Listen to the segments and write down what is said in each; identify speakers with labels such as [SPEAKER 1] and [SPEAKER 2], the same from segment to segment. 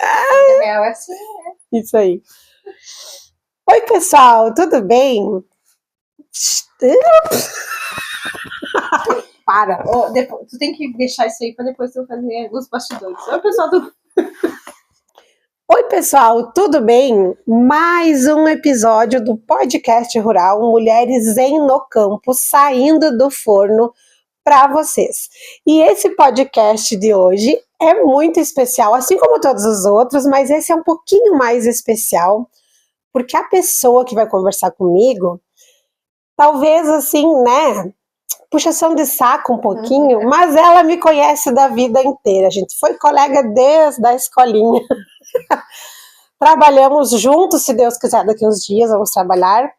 [SPEAKER 1] vida real é assim, né?
[SPEAKER 2] Isso aí. Oi, pessoal, tudo bem?
[SPEAKER 1] Para. Depois, tu tem que deixar isso aí pra depois eu fazer os bastidores. Oi, pessoal, tudo...
[SPEAKER 2] Oi, pessoal, tudo bem? Mais um episódio do podcast rural Mulheres no Campo, saindo do forno para vocês. E esse podcast de hoje é muito especial, assim como todos os outros, mas esse é um pouquinho mais especial, porque a pessoa que vai conversar comigo, talvez assim, né, puxação de saco um pouquinho, mas ela me conhece da vida inteira. A gente foi colega desde a escolinha. Trabalhamos juntos, se Deus quiser, daqui uns dias vamos trabalhar,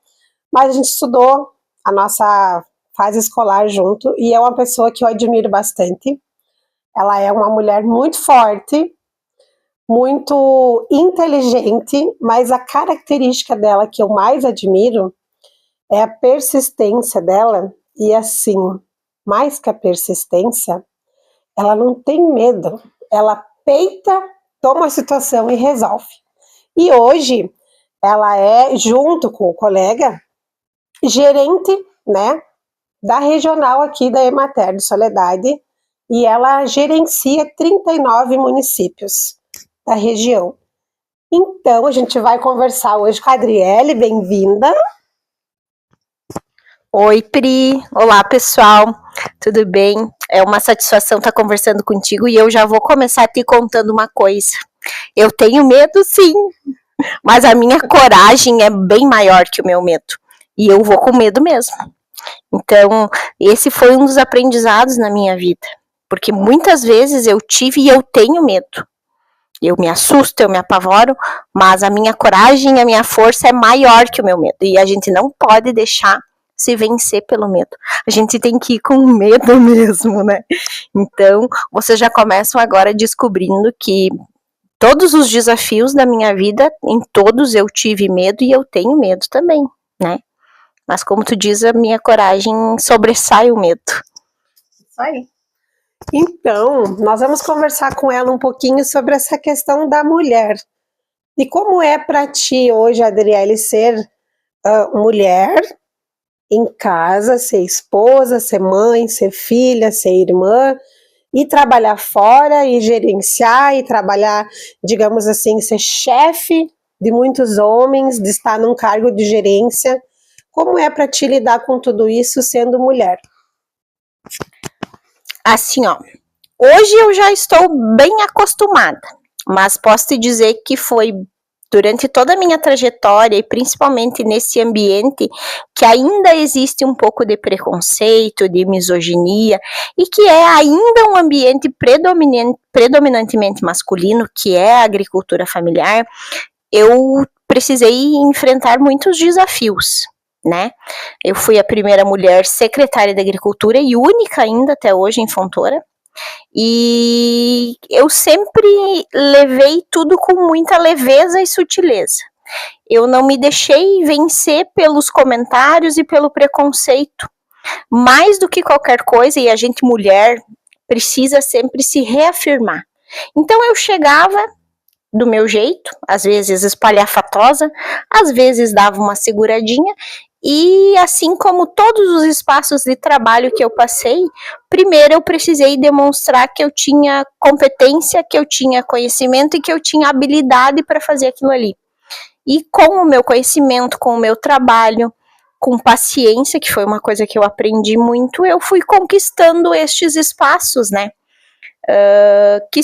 [SPEAKER 2] mas a gente estudou a nossa fase escolar junto, e é uma pessoa que eu admiro bastante. Ela é uma mulher muito forte, muito inteligente, mas a característica dela que eu mais admiro é a persistência dela, e assim, mais que a persistência, ela não tem medo, ela peita, toma a situação e resolve. E hoje, ela é, junto com o colega, gerente, né, da regional aqui da Emater de Soledade, e ela gerencia 39 municípios da região. Então, a gente vai conversar hoje com a Adriele, bem-vinda.
[SPEAKER 3] Oi, Pri. Olá, pessoal. Tudo bem? É uma satisfação estar conversando contigo e eu já vou começar te contando uma coisa. Eu tenho medo, sim, mas a minha coragem é bem maior que o meu medo. E eu vou com medo mesmo. Então, esse foi um dos aprendizados na minha vida. Porque muitas vezes eu tive e eu tenho medo. Eu me assusto, eu me apavoro, mas a minha coragem, a minha força é maior que o meu medo. E a gente não pode deixar se vencer pelo medo. A gente tem que ir com medo mesmo, né? Então, vocês já começam agora descobrindo que todos os desafios da minha vida, em todos eu tive medo e eu tenho medo também, né? Mas como tu diz, a minha coragem sobressai o medo.
[SPEAKER 1] Isso aí.
[SPEAKER 2] Então, nós vamos conversar com ela um pouquinho sobre essa questão da mulher. E como é para ti hoje, Adriele, ser mulher em casa, ser esposa, ser mãe, ser filha, ser irmã, e trabalhar fora, e gerenciar, e trabalhar, digamos assim, ser chefe de muitos homens, de estar num cargo de gerência. Como é para ti lidar com tudo isso sendo mulher?
[SPEAKER 3] Assim, ó, hoje eu já estou bem acostumada, mas posso te dizer que foi durante toda a minha trajetória e principalmente nesse ambiente que ainda existe um pouco de preconceito, de misoginia e que é ainda um ambiente predominantemente masculino, que é a agricultura familiar, eu precisei enfrentar muitos desafios, né? Eu fui a primeira mulher secretária de agricultura e única ainda até hoje em Fontoura. E eu sempre levei tudo com muita leveza e sutileza. Eu não me deixei vencer pelos comentários e pelo preconceito. Mais do que qualquer coisa, e a gente mulher precisa sempre se reafirmar. Então eu chegava do meu jeito, às vezes espalhafatosa, às vezes dava uma seguradinha, e assim como todos os espaços de trabalho que eu passei, primeiro eu precisei demonstrar que eu tinha competência, que eu tinha conhecimento e que eu tinha habilidade para fazer aquilo ali. E com o meu conhecimento, com o meu trabalho, com paciência, que foi uma coisa que eu aprendi muito, eu fui conquistando estes espaços, né? Que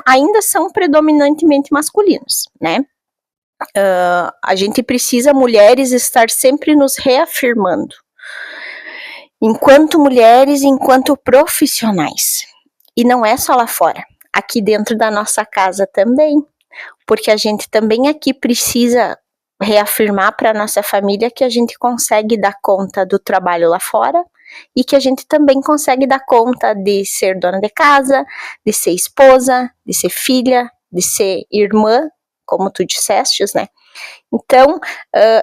[SPEAKER 3] ainda são predominantemente masculinos, né? A gente precisa, mulheres, estar sempre nos reafirmando. Enquanto mulheres, enquanto profissionais. E não é só lá fora, aqui dentro da nossa casa também. Porque a gente também aqui precisa reafirmar para a nossa família que a gente consegue dar conta do trabalho lá fora e que a gente também consegue dar conta de ser dona de casa, de ser esposa, de ser filha, de ser irmã, como tu disseste, né? Então,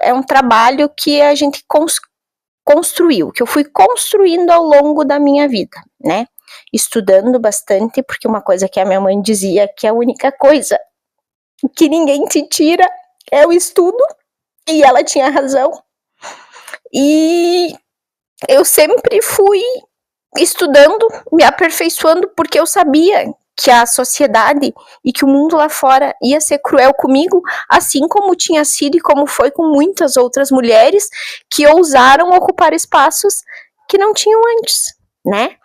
[SPEAKER 3] é um trabalho que a gente construiu, que eu fui construindo ao longo da minha vida, né? Estudando bastante, porque uma coisa que a minha mãe dizia que a única coisa que ninguém te tira é o estudo, e ela tinha razão. E eu sempre fui estudando, me aperfeiçoando, porque eu sabia que a sociedade e que o mundo lá fora ia ser cruel comigo, assim como tinha sido e como foi com muitas outras mulheres que ousaram ocupar espaços que não tinham antes, né?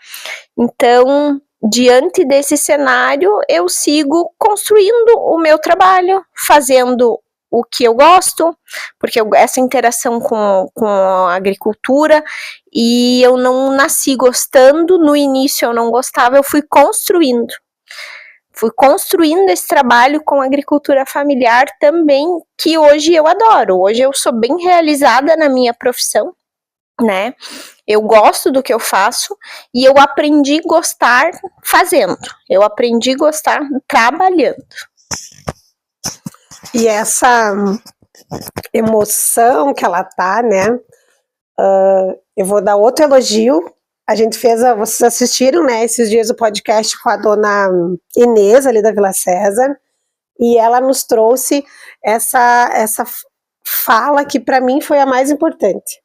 [SPEAKER 3] Então, diante desse cenário, eu sigo construindo o meu trabalho, fazendo o que eu gosto, porque essa interação com a agricultura, e eu não nasci gostando, no início eu não gostava, eu fui construindo esse trabalho com agricultura familiar também, que hoje eu adoro. Hoje eu sou bem realizada na minha profissão, né? Eu gosto do que eu faço e eu aprendi a gostar fazendo. Eu aprendi a gostar trabalhando.
[SPEAKER 2] E essa emoção que ela tá, né? Eu vou dar outro elogio. A gente fez, vocês assistiram, né, esses dias o podcast com a dona Inês, ali da Vila César, e ela nos trouxe essa fala que para mim foi a mais importante.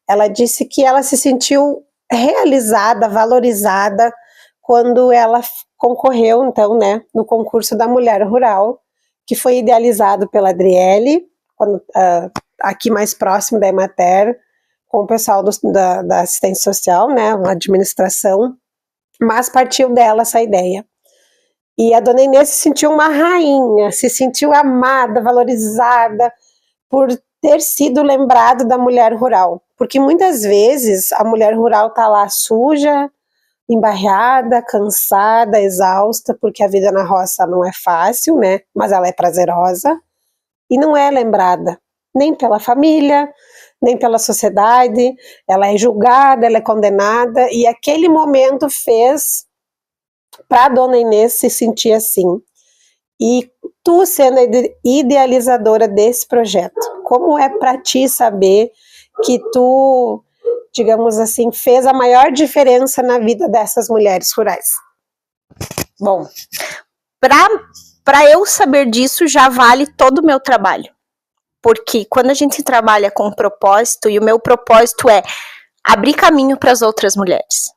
[SPEAKER 2] Ela disse que ela se sentiu realizada, valorizada, quando ela concorreu, então, né, no concurso da Mulher Rural, que foi idealizado pela Adriele, aqui mais próximo da Emater, com o pessoal da assistência social, né, a administração, mas partiu dela essa ideia. E a dona Inês se sentiu uma rainha, se sentiu amada, valorizada, por ter sido lembrado da mulher rural. Porque muitas vezes a mulher rural está lá suja, embarreada, cansada, exausta, porque a vida na roça não é fácil, né, mas ela é prazerosa, e não é lembrada, nem pela família, nem pela sociedade. Ela é julgada, ela é condenada, e aquele momento fez para a dona Inês se sentir assim. E tu sendo a idealizadora desse projeto, como é para ti saber que tu, digamos assim, fez a maior diferença na vida dessas mulheres rurais?
[SPEAKER 3] Bom, para eu saber disso já vale todo o meu trabalho. Porque quando a gente trabalha com propósito, e o meu propósito é abrir caminho para as outras mulheres.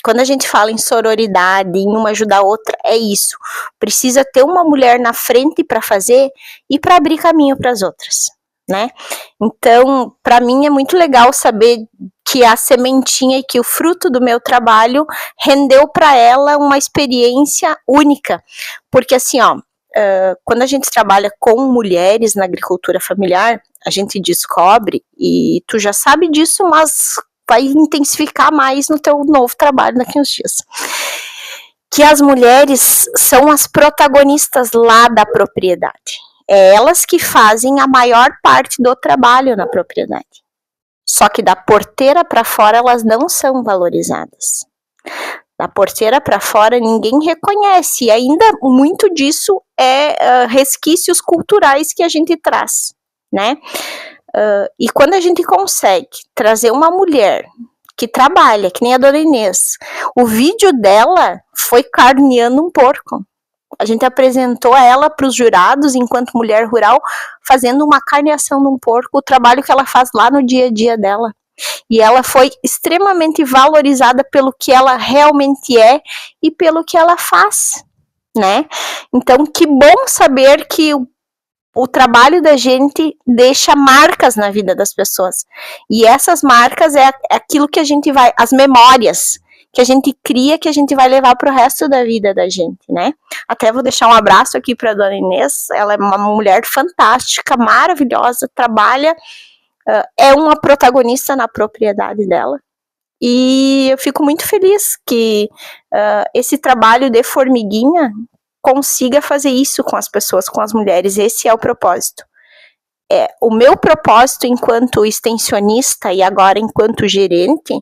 [SPEAKER 3] Quando a gente fala em sororidade, em uma ajudar a outra, é isso. Precisa ter uma mulher na frente para fazer e para abrir caminho para as outras, né? Então, para mim é muito legal saber que a sementinha e que o fruto do meu trabalho rendeu para ela uma experiência única. Porque assim, ó, quando a gente trabalha com mulheres na agricultura familiar, a gente descobre, e tu já sabe disso, mas vai intensificar mais no teu novo trabalho daqui uns dias, que as mulheres são as protagonistas lá da propriedade. É elas que fazem a maior parte do trabalho na propriedade. Só que da porteira para fora elas não são valorizadas. Da porteira para fora ninguém reconhece, e ainda muito disso é resquícios culturais que a gente traz, né? E quando a gente consegue trazer uma mulher que trabalha, que nem a dona Inês, o vídeo dela foi carneando um porco. A gente apresentou ela para os jurados enquanto mulher rural, fazendo uma carneação de um porco, o trabalho que ela faz lá no dia a dia dela. E ela foi extremamente valorizada pelo que ela realmente é e pelo que ela faz, né? Então, que bom saber que o trabalho da gente deixa marcas na vida das pessoas. E essas marcas é aquilo que a gente vai, as memórias que a gente cria, que a gente vai levar para o resto da vida da gente, né? Até vou deixar um abraço aqui para a dona Inês. Ela é uma mulher fantástica, maravilhosa, trabalha, é uma protagonista na propriedade dela. E eu fico muito feliz que esse trabalho de formiguinha consiga fazer isso com as pessoas, com as mulheres. Esse é o propósito. O meu propósito enquanto extensionista e agora enquanto gerente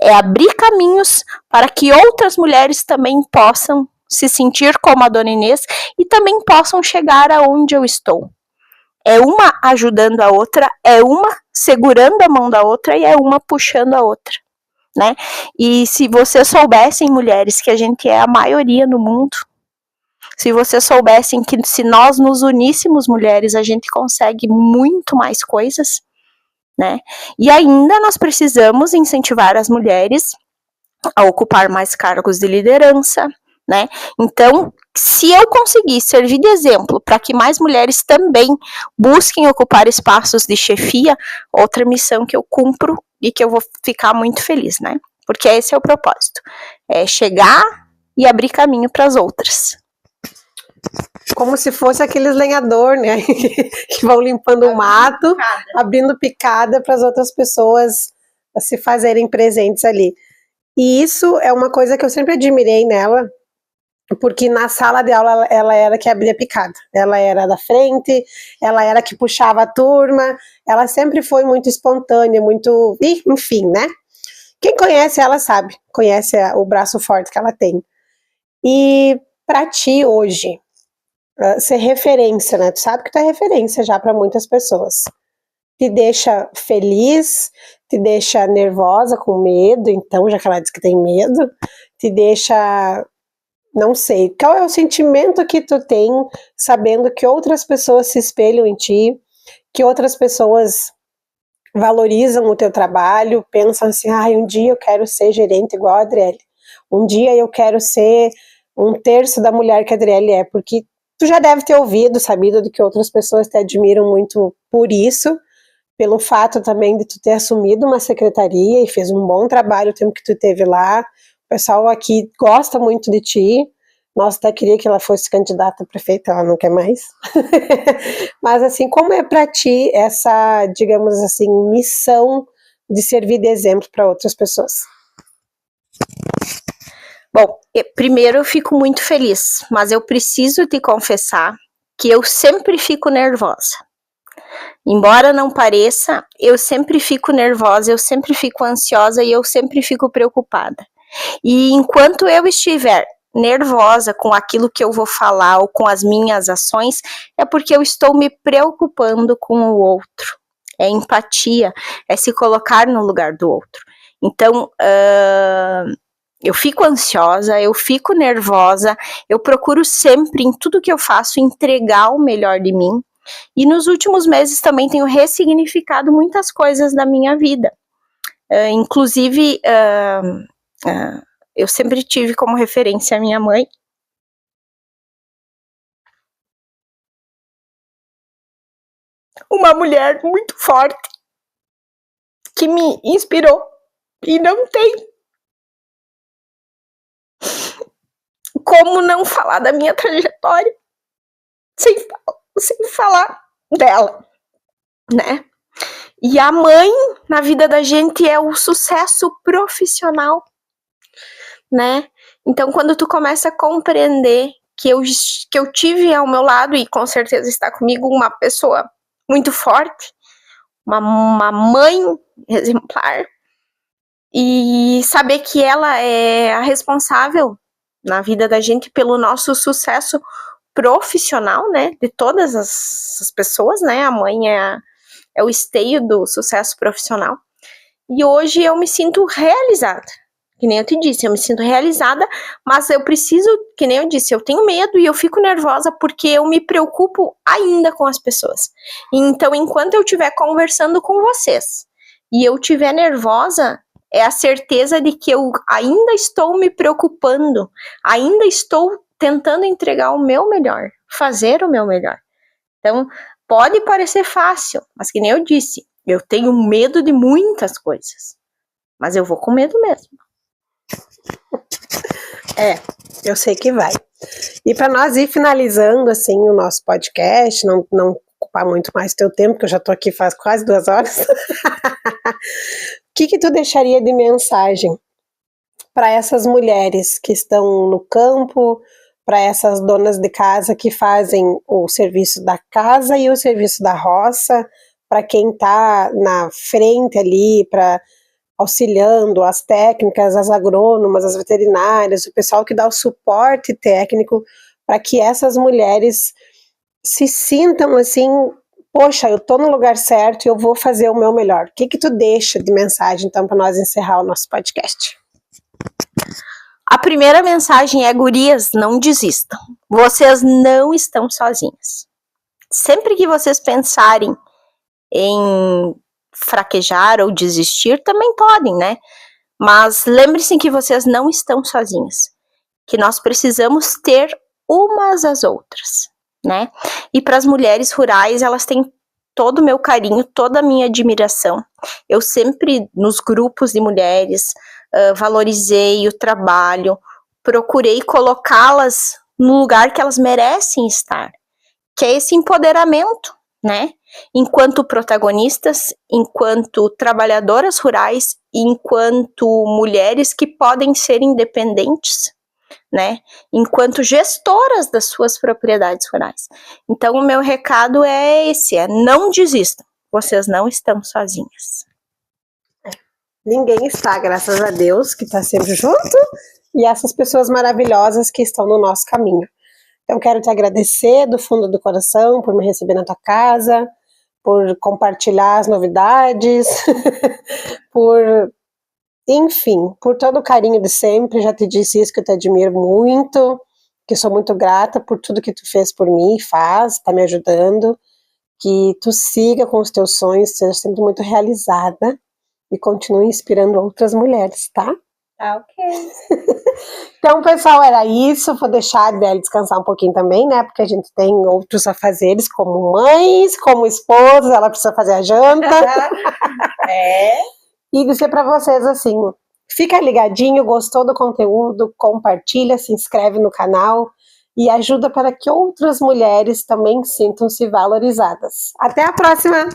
[SPEAKER 3] é abrir caminhos para que outras mulheres também possam se sentir como a dona Inês e também possam chegar aonde eu estou. É uma ajudando a outra, é uma segurando a mão da outra e é uma puxando a outra, né? E se vocês soubessem, mulheres, que a gente é a maioria no mundo, Se vocês soubessem que se nós nos uníssemos, mulheres, a gente consegue muito mais coisas, né? E ainda nós precisamos incentivar as mulheres a ocupar mais cargos de liderança, né? Então, se eu conseguir servir de exemplo para que mais mulheres também busquem ocupar espaços de chefia, outra missão que eu cumpro e que eu vou ficar muito feliz, né? Porque esse é o propósito, é chegar e abrir caminho para as outras.
[SPEAKER 2] Como se fosse aqueles lenhador, né? Que vão limpando o mato, abrindo picada para as outras pessoas se fazerem presentes ali. E isso é uma coisa que eu sempre admirei nela, porque na sala de aula ela era que abria picada, ela era da frente, ela era que puxava a turma, ela sempre foi muito espontânea, muito, enfim, né? Quem conhece ela sabe, conhece o braço forte que ela tem. E para ti hoje, ser referência, né? Tu sabe que tu é referência já para muitas pessoas. Te deixa feliz, te deixa nervosa, com medo, então, já que ela diz que tem medo, te deixa, não sei, qual é o sentimento que tu tem sabendo que outras pessoas se espelham em ti, que outras pessoas valorizam o teu trabalho, pensam assim, um dia eu quero ser gerente igual a Adriele, um dia eu quero ser 1/3 da mulher que a Adriele é, porque tu já deve ter ouvido, sabido de que outras pessoas te admiram muito por isso, pelo fato também de tu ter assumido uma secretaria e fez um bom trabalho o tempo que tu teve lá. O pessoal aqui gosta muito de ti. Nossa, até queria que ela fosse candidata a prefeita, ela não quer mais. Mas assim, como é para ti essa, digamos assim, missão de servir de exemplo para outras pessoas?
[SPEAKER 3] Bom, primeiro eu fico muito feliz, mas eu preciso te confessar que eu sempre fico nervosa. Embora não pareça, eu sempre fico nervosa, eu sempre fico ansiosa e eu sempre fico preocupada. E enquanto eu estiver nervosa com aquilo que eu vou falar ou com as minhas ações, é porque eu estou me preocupando com o outro. É empatia, é se colocar no lugar do outro. Então, eu fico ansiosa, eu fico nervosa, eu procuro sempre, em tudo que eu faço, entregar o melhor de mim. E nos últimos meses também tenho ressignificado muitas coisas da minha vida. Inclusive, eu sempre tive como referência a minha mãe. Uma mulher muito forte, que me inspirou. E não tem como não falar da minha trajetória sem falar dela, né? E a mãe na vida da gente é o sucesso profissional, né? Então, quando tu começa a compreender que eu tive ao meu lado, e com certeza está comigo, uma pessoa muito forte, uma mãe exemplar, e saber que ela é a responsável na vida da gente pelo nosso sucesso profissional, né, de todas as pessoas, né, a mãe é o esteio do sucesso profissional, e hoje eu me sinto realizada, que nem eu te disse, eu me sinto realizada, mas eu preciso, que nem eu disse, eu tenho medo e eu fico nervosa porque eu me preocupo ainda com as pessoas, então enquanto eu estiver conversando com vocês, e eu estiver nervosa, é a certeza de que eu ainda estou me preocupando, ainda estou tentando entregar o meu melhor, fazer o meu melhor. Então, pode parecer fácil, mas que nem eu disse, eu tenho medo de muitas coisas, mas eu vou com medo mesmo.
[SPEAKER 2] Eu sei que vai. E para nós ir finalizando assim o nosso podcast, não ocupar muito mais teu tempo, que eu já tô aqui faz quase 2 horas. O que tu deixaria de mensagem para essas mulheres que estão no campo, para essas donas de casa que fazem o serviço da casa e o serviço da roça, para quem está na frente ali, para auxiliando as técnicas, as agrônomas, as veterinárias, o pessoal que dá o suporte técnico, para que essas mulheres se sintam assim, poxa, eu tô no lugar certo e eu vou fazer o meu melhor. O que tu deixa de mensagem, então, para nós encerrar o nosso podcast?
[SPEAKER 3] A primeira mensagem é, gurias, não desistam. vocês não estão sozinhas. Sempre que vocês pensarem em fraquejar ou desistir, também podem, né? Mas lembre-se que vocês não estão sozinhas, que nós precisamos ter umas às outras, né? E para as mulheres rurais, elas têm todo o meu carinho, toda a minha admiração. Eu sempre, nos grupos de mulheres, valorizei o trabalho, procurei colocá-las no lugar que elas merecem estar, que é esse empoderamento, né? Enquanto protagonistas, enquanto trabalhadoras rurais, enquanto mulheres que podem ser independentes, né? Enquanto gestoras das suas propriedades rurais. Então, o meu recado é esse, não desistam, vocês não estão sozinhas.
[SPEAKER 2] Ninguém está, graças a Deus, que está sempre junto, e essas pessoas maravilhosas que estão no nosso caminho. Então, quero te agradecer do fundo do coração por me receber na tua casa, por compartilhar as novidades, enfim, por todo o carinho de sempre. Já te disse isso, que eu te admiro muito, que sou muito grata por tudo que tu fez por mim, tá me ajudando, que tu siga com os teus sonhos, seja sempre muito realizada e continue inspirando outras mulheres, tá?
[SPEAKER 1] Tá, ok.
[SPEAKER 2] Então, pessoal, era isso. Vou deixar a Adele descansar um pouquinho também, né? Porque a gente tem outros afazeres, como mães, como esposas, ela precisa fazer a janta. E dizer para vocês assim, fica ligadinho, gostou do conteúdo, compartilha, se inscreve no canal e ajuda para que outras mulheres também sintam-se valorizadas. Até a próxima!